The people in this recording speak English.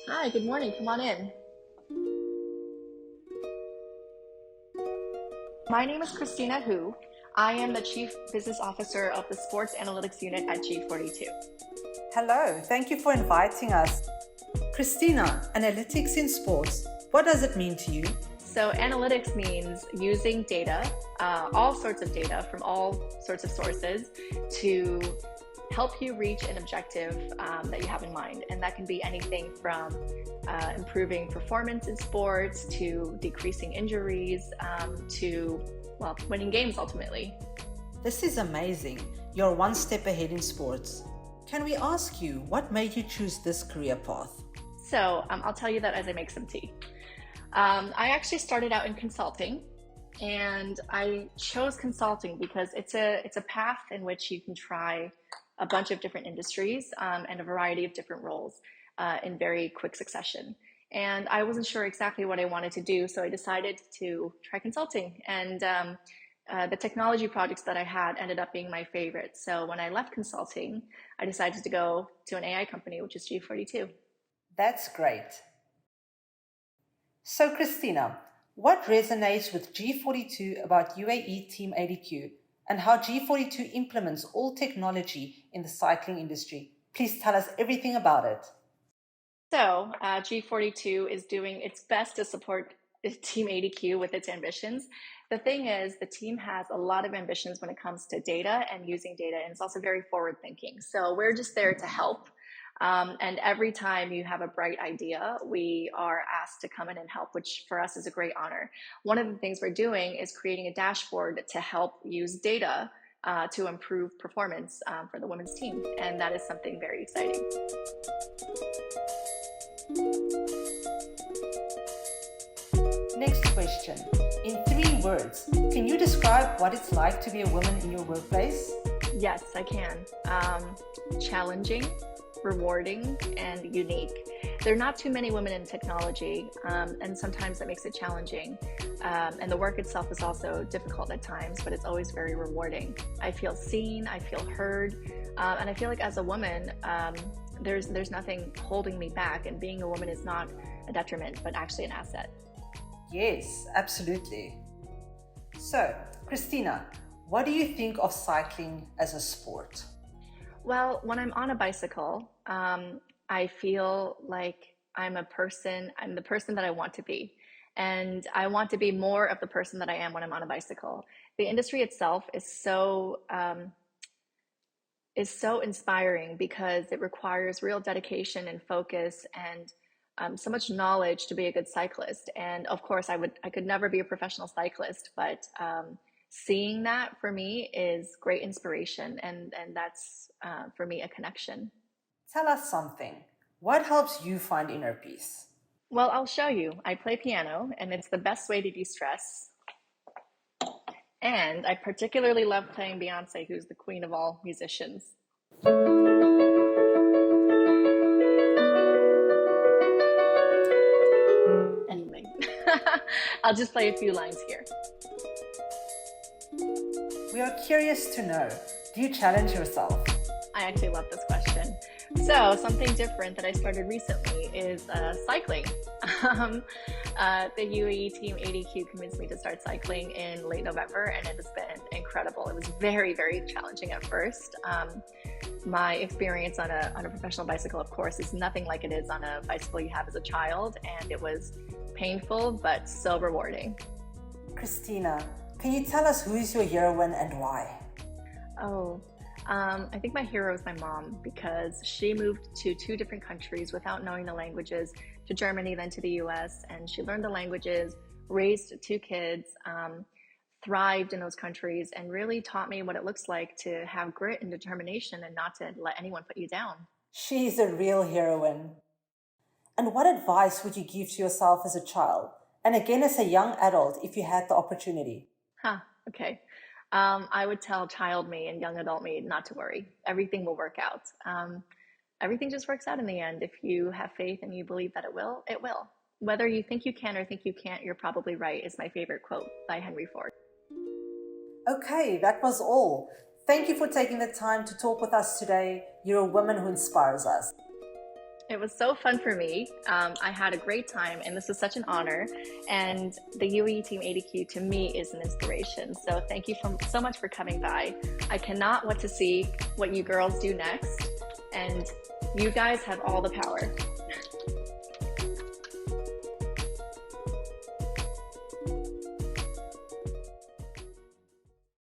Hi, good morning. Come on in. My name is Christina Hu. I am the Chief Business Officer of the Sports Analytics Unit at G42. Hello, thank you for inviting us. Christina, analytics in sports, what does it mean to you? So, analytics means using data, all sorts of data from all sorts of sources, to help you reach an objective that you have in mind. And that can be anything from improving performance in sports to decreasing injuries to, well, winning games ultimately. This is amazing. You're one step ahead in sports. Can we ask you, what made you choose this career path? So I'll tell you that as I make some tea. I actually started out in consulting, and I chose consulting because it's a path in which you can try a bunch of different industries and a variety of different roles in very quick succession. And I wasn't sure exactly what I wanted to do, so I decided to try consulting. And the technology projects that I had ended up being my favorite. So when I left consulting, I decided to go to an AI company, which is G42. That's great. So, Christina, what resonates with G42 about UAE Team ADQ and how G42 implements all technology in the cycling industry? Please tell us everything about it. So G42 is doing its best to support Team ADQ with its ambitions. The thing is, the team has a lot of ambitions when it comes to data and using data, and it's also very forward thinking. So we're just there to help. And every time you have a bright idea, we are asked to come in and help, which for us is a great honor. One of the things we're doing is creating a dashboard to help use data to improve performance for the women's team. And that is something very exciting. Next question. In 3 words, can you describe what it's like to be a woman in your workplace? Yes, I can. Challenging, rewarding, and unique. There are not too many women in technology, and sometimes that makes it challenging. And the work itself is also difficult at times, but it's always very rewarding. I feel seen, I feel heard, and I feel like as a woman, there's nothing holding me back, and being a woman is not a detriment, but actually an asset. Yes, absolutely. So, Christina, what do you think of cycling as a sport? Well, when I'm on a bicycle, I feel like I'm the person that I want to be. And I want to be more of the person that I am when I'm on a bicycle. The industry itself is so inspiring because it requires real dedication and focus and so much knowledge to be a good cyclist. And of course, I could never be a professional cyclist, but seeing that for me is great inspiration, and that's for me a connection. Tell us something. What helps you find inner peace? Well, I'll show you. I play piano, and it's the best way to de-stress. And I particularly love playing Beyonce, who's the queen of all musicians. Anyway, I'll just play a few lines here. We are curious to know, do you challenge yourself? I actually love this question. So something different that I started recently is cycling. The UAE Team ADQ convinced me to start cycling in late November, and it has been incredible. It was very, very challenging at first. My experience on a professional bicycle, of course, is nothing like it is on a bicycle you have as a child, and it was painful but so rewarding. Christina, can you tell us who is your heroine and why? Oh, I think my hero is my mom because she moved to 2 different countries without knowing the languages, to Germany, then to the US, and she learned the languages, raised 2 kids, thrived in those countries, and really taught me what it looks like to have grit and determination and not to let anyone put you down. She is a real heroine. And what advice would you give to yourself as a child? And again, as a young adult, if you had the opportunity? Huh, okay. I would tell child me and young adult me not to worry. Everything will work out. Everything just works out in the end. If you have faith and you believe that it will, it will. Whether you think you can or think you can't, you're probably right, is my favorite quote by Henry Ford. Okay, that was all. Thank you for taking the time to talk with us today. You're a woman who inspires us. It was so fun for me. I had a great time, and this was such an honor. And the UAE Team ADQ to me is an inspiration. So thank you so much for coming by. I cannot wait to see what you girls do next. And you guys have all the power.